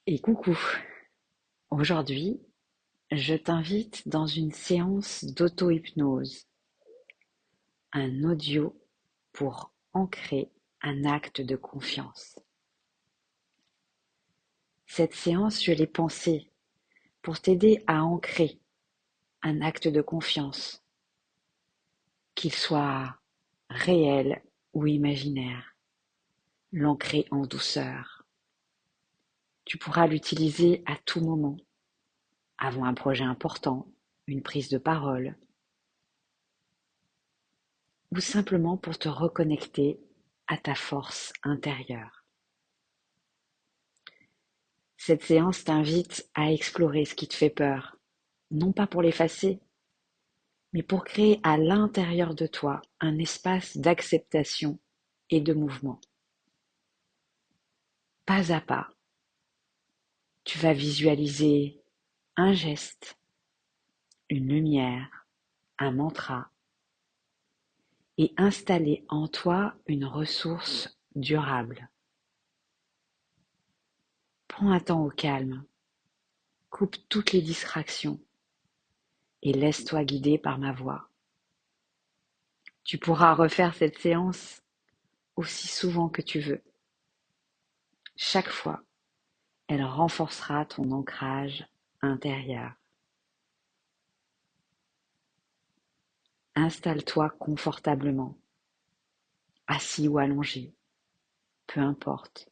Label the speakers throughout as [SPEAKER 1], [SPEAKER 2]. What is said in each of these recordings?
[SPEAKER 1] Et coucou, aujourd'hui, je t'invite dans une séance d'auto-hypnose, un audio pour ancrer un acte de confiance. Cette séance, je l'ai pensée pour t'aider à ancrer un acte de confiance, qu'il soit réel ou imaginaire, l'ancrer en douceur. Tu pourras l'utiliser à tout moment, avant un projet important, une prise de parole, ou simplement pour te reconnecter à ta force intérieure. Cette séance t'invite à explorer ce qui te fait peur, non pas pour l'effacer, mais pour créer à l'intérieur de toi un espace d'acceptation et de mouvement. Pas à pas, tu vas visualiser un geste, une lumière, un mantra et installer en toi une ressource durable. Prends un temps au calme, coupe toutes les distractions et laisse-toi guider par ma voix. Tu pourras refaire cette séance aussi souvent que tu veux. Chaque fois, elle renforcera ton ancrage intérieur. Installe-toi confortablement, assis ou allongé, peu importe,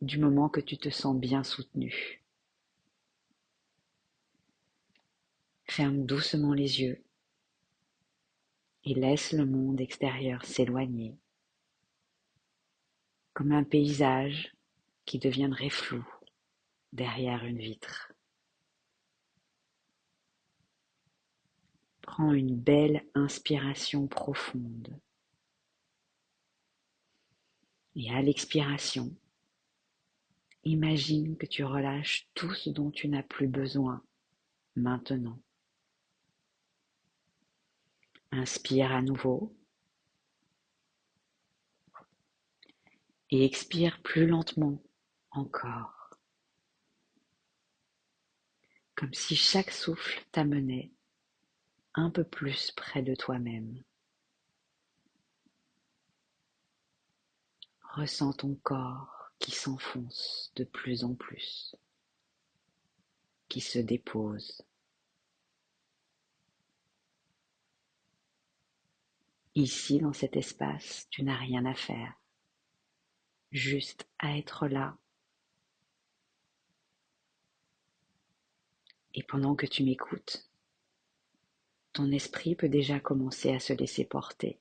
[SPEAKER 1] du moment que tu te sens bien soutenu. Ferme doucement les yeux et laisse le monde extérieur s'éloigner, comme un paysage qui deviendrait flou derrière une vitre. Prends une belle inspiration profonde et à l'expiration, imagine que tu relâches tout ce dont tu n'as plus besoin maintenant. Inspire à nouveau et expire plus lentement encore, comme si chaque souffle t'amenait un peu plus près de toi-même. Ressens ton corps qui s'enfonce de plus en plus, qui se dépose. Ici, dans cet espace, tu n'as rien à faire, juste à être là. Et pendant que tu m'écoutes, ton esprit peut déjà commencer à se laisser porter.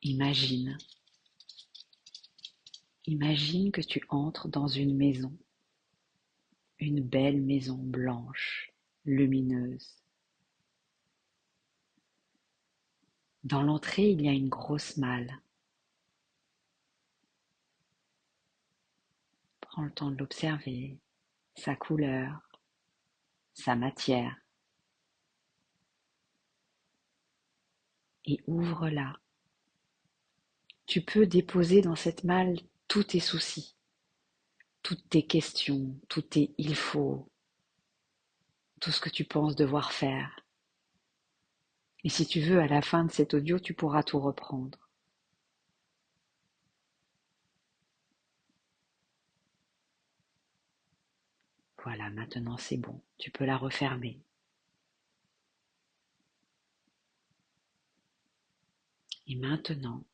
[SPEAKER 1] Imagine, imagine que tu entres dans une belle maison blanche, lumineuse. Dans l'entrée, il y a une grosse malle. Prends le temps de l'observer, sa couleur, sa matière, et ouvre-la. Tu peux déposer dans cette malle tous tes soucis, toutes tes questions, tous tes il faut, tout ce que tu penses devoir faire. Et si tu veux, à la fin de cet audio, tu pourras tout reprendre. Voilà, maintenant c'est bon, tu peux la refermer. Et maintenant,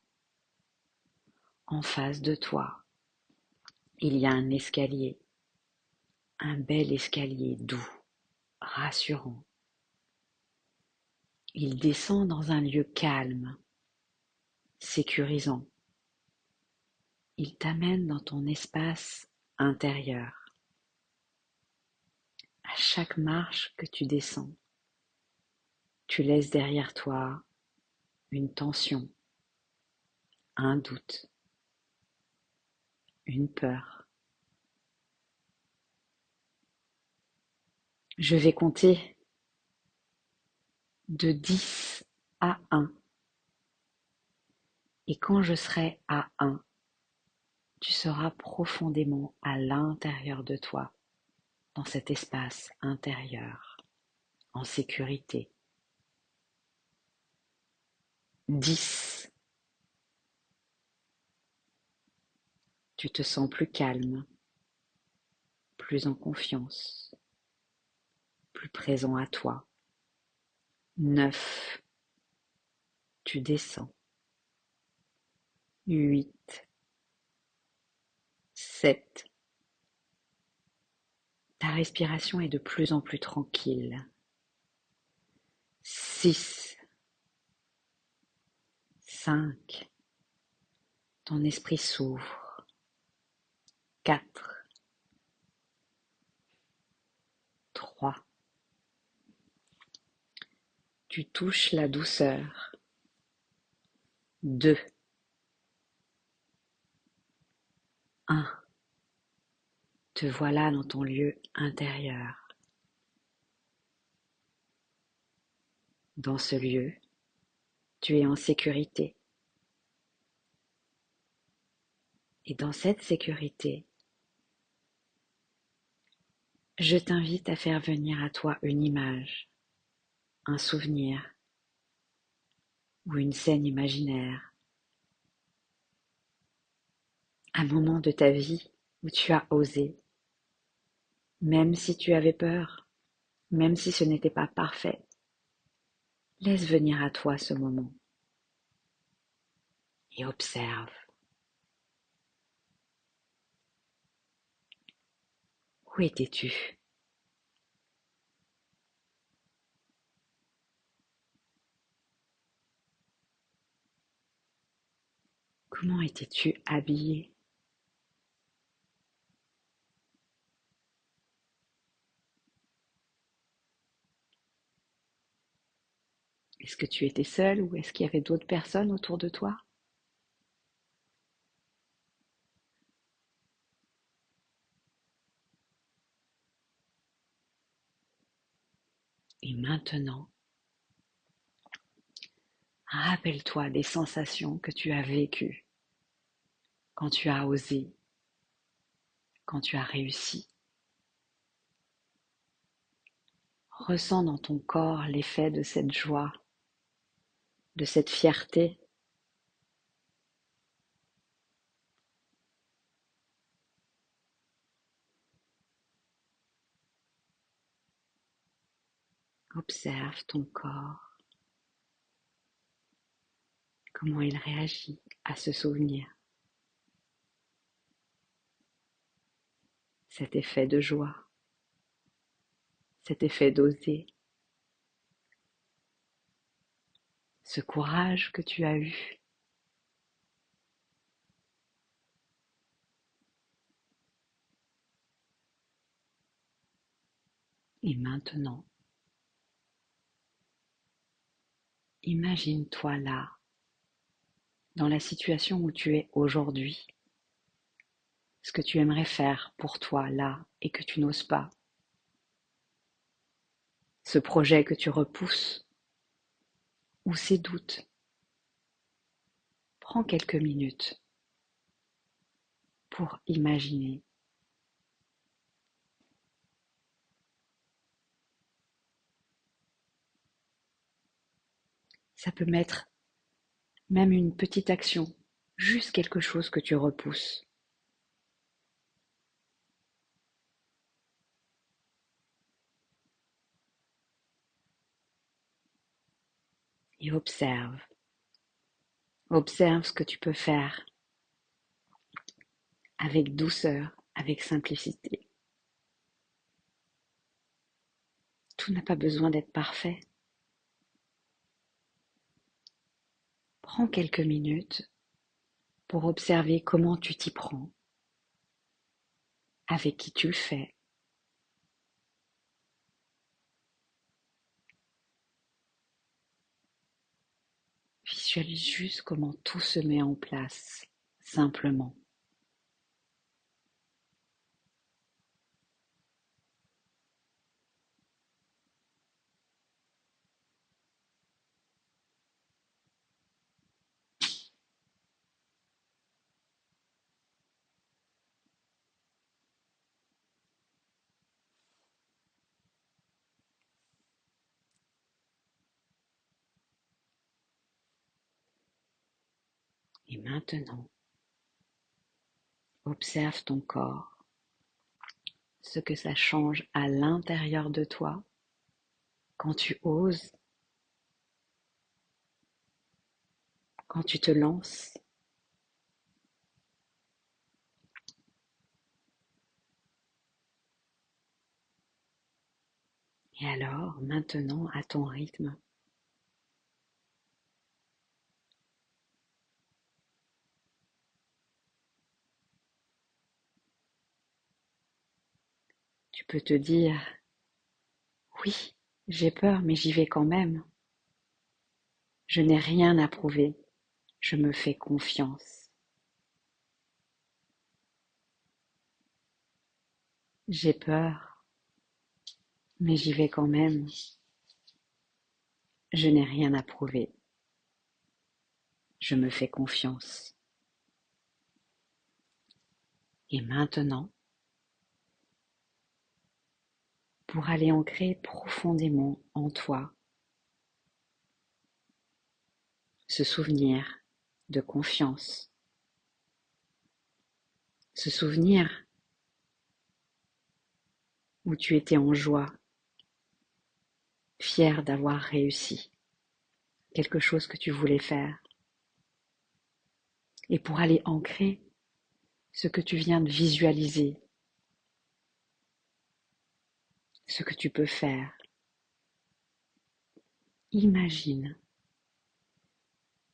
[SPEAKER 1] en face de toi, il y a un escalier, un bel escalier doux, rassurant. Il descend dans un lieu calme, sécurisant. Il t'amène dans ton espace intérieur. À chaque marche que tu descends, tu laisses derrière toi une tension, un doute, une peur. Je vais compter de 10 à 1. Et quand je serai à 1, tu seras profondément à l'intérieur de toi, dans cet espace intérieur, en sécurité. 10. Tu te sens plus calme, plus en confiance, plus présent à toi. 9. Tu descends. 8. 7. Ta respiration est de plus en plus tranquille. 6. 5. Ton esprit s'ouvre. 4. 3. Tu touches la douceur. 2. 1. Te voilà dans ton lieu intérieur. Dans ce lieu, tu es en sécurité. Et dans cette sécurité, je t'invite à faire venir à toi une image, un souvenir ou une scène imaginaire, un moment de ta vie où tu as osé, même si tu avais peur, même si ce n'était pas parfait. Laisse venir à toi ce moment et observe. Où étais-tu? Comment étais-tu habillé? Est-ce que tu étais seul ou est-ce qu'il y avait d'autres personnes autour de toi? Et maintenant, rappelle-toi des sensations que tu as vécues quand tu as osé, quand tu as réussi. Ressens dans ton corps l'effet de cette joie, de cette fierté. Observe ton corps, comment il réagit à ce souvenir, cet effet de joie, cet effet d'oser, ce courage que tu as eu. Et maintenant, imagine-toi là, dans la situation où tu es aujourd'hui, ce que tu aimerais faire pour toi là et que tu n'oses pas, ce projet que tu repousses ou ces doutes. Prends quelques minutes pour imaginer. Ça peut mettre même une petite action, juste quelque chose que tu repousses. Et observe. Observe ce que tu peux faire avec douceur, avec simplicité. Tout n'a pas besoin d'être parfait. Prends quelques minutes pour observer comment tu t'y prends, avec qui tu le fais. Visualise juste comment tout se met en place, simplement. Et maintenant, observe ton corps, ce que ça change à l'intérieur de toi quand tu oses, quand tu te lances. Et alors, maintenant, à ton rythme, tu peux te dire, oui, j'ai peur, mais j'y vais quand même. Je n'ai rien à prouver, je me fais confiance. J'ai peur, mais j'y vais quand même. Je n'ai rien à prouver, je me fais confiance. Et maintenant, pour aller ancrer profondément en toi ce souvenir de confiance, ce souvenir où tu étais en joie, fier d'avoir réussi quelque chose que tu voulais faire, et pour aller ancrer ce que tu viens de visualiser, ce que tu peux faire. Imagine,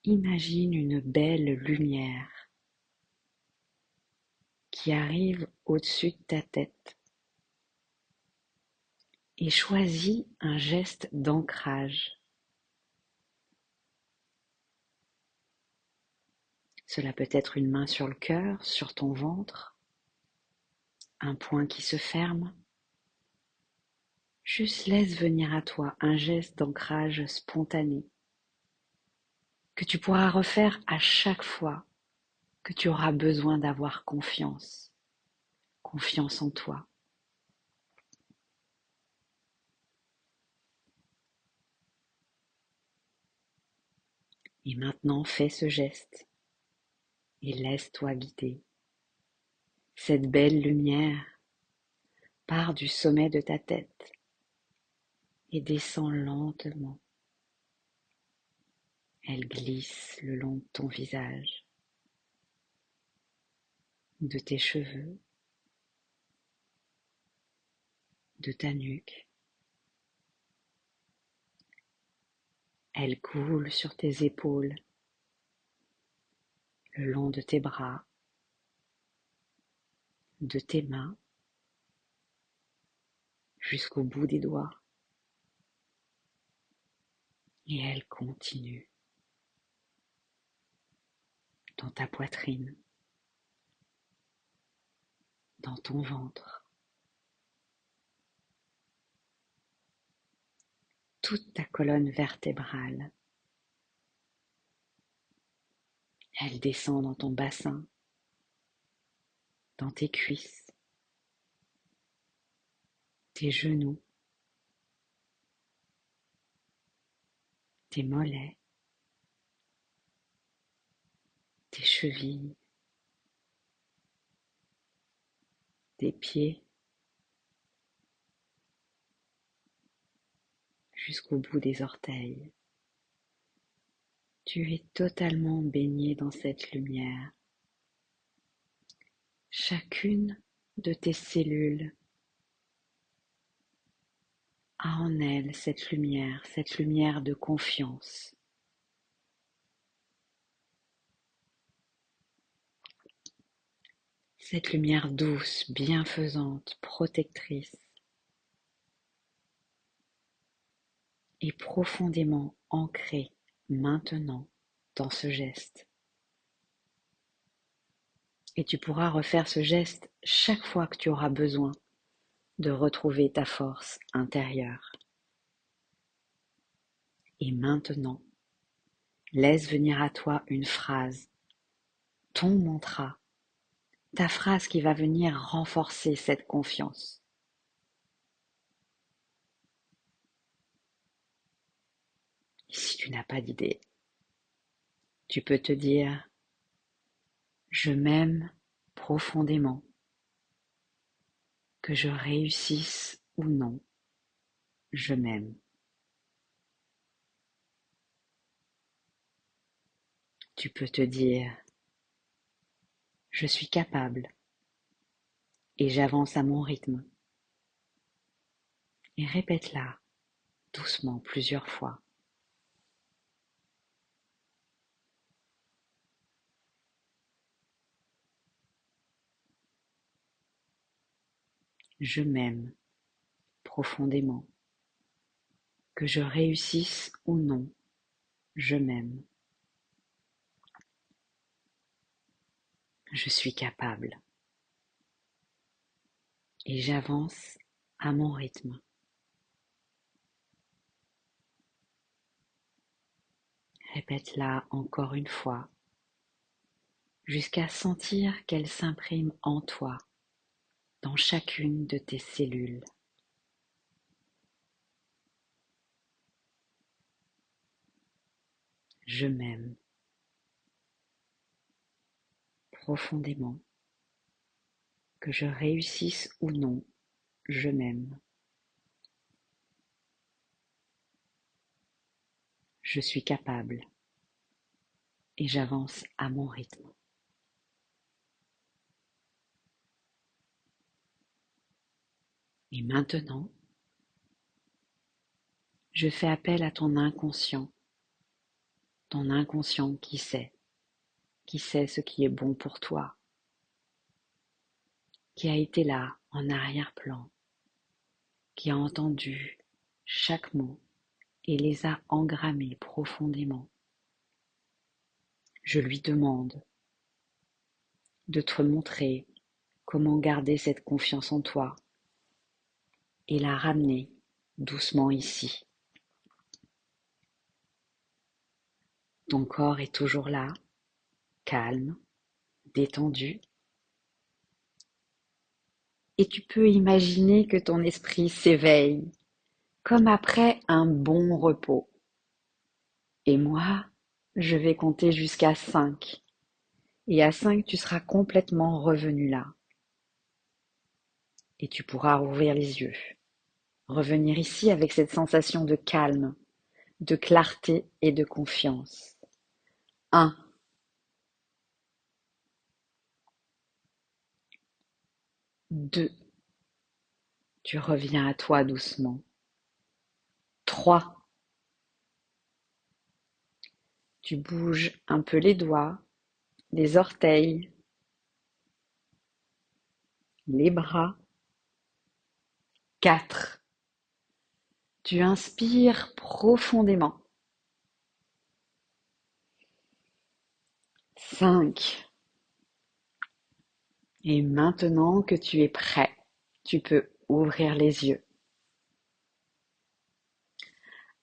[SPEAKER 1] imagine une belle lumière qui arrive au-dessus de ta tête et choisis un geste d'ancrage. Cela peut être une main sur le cœur, sur ton ventre, un poing qui se ferme. Juste laisse venir à toi un geste d'ancrage spontané que tu pourras refaire à chaque fois que tu auras besoin d'avoir confiance, confiance en toi. Et maintenant, fais ce geste et laisse-toi guider. Cette belle lumière part du sommet de ta tête et descend lentement. Elle glisse le long de ton visage, de tes cheveux, de ta nuque. Elle coule sur tes épaules, le long de tes bras, de tes mains, jusqu'au bout des doigts. Et elle continue dans ta poitrine, dans ton ventre, toute ta colonne vertébrale. Elle descend dans ton bassin, dans tes cuisses, tes genoux, tes mollets, tes chevilles, tes pieds, jusqu'au bout des orteils. Tu es totalement baigné dans cette lumière. Chacune de tes cellules a en elle cette lumière de confiance. Cette lumière douce, bienfaisante, protectrice est profondément ancrée maintenant dans ce geste. Et tu pourras refaire ce geste chaque fois que tu auras besoin de retrouver ta force intérieure. Et maintenant, laisse venir à toi une phrase, ton mantra, ta phrase qui va venir renforcer cette confiance. Et si tu n'as pas d'idée, tu peux te dire Je m'aime profondément, que je réussisse ou non, je m'aime. Tu peux te dire, je suis capable et j'avance à mon rythme. Et répète-la doucement plusieurs fois. Je m'aime profondément, que je réussisse ou non, je m'aime. Je suis capable et j'avance à mon rythme. Répète-la encore une fois jusqu'à sentir qu'elle s'imprime en toi, dans chacune de tes cellules. Je m'aime profondément, que je réussisse ou non, je m'aime. Je suis capable et j'avance à mon rythme. Et maintenant, je fais appel à ton inconscient qui sait ce qui est bon pour toi, qui a été là en arrière-plan, qui a entendu chaque mot et les a engrammés profondément. Je lui demande de te montrer comment garder cette confiance en toi et la ramener doucement ici. Ton corps est toujours là, calme, détendu, et tu peux imaginer que ton esprit s'éveille comme après un bon repos. Et moi, je vais compter jusqu'à 5. Et à 5, tu seras complètement revenu là. Et tu pourras rouvrir les yeux. Revenir ici avec cette sensation de calme, de clarté et de confiance. 1, 2, tu reviens à toi doucement. 3, tu bouges un peu les doigts, les orteils, les bras. 4, tu inspires profondément. 5, et maintenant que tu es prêt, tu peux ouvrir les yeux.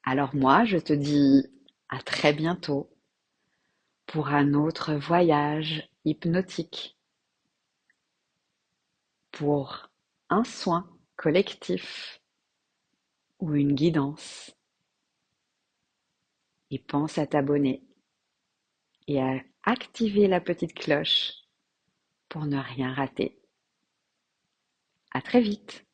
[SPEAKER 1] Alors moi, je te dis à très bientôt pour un autre voyage hypnotique, pour un soin collectif ou une guidance. Et pense à t'abonner et à activer la petite cloche pour ne rien rater. À très vite!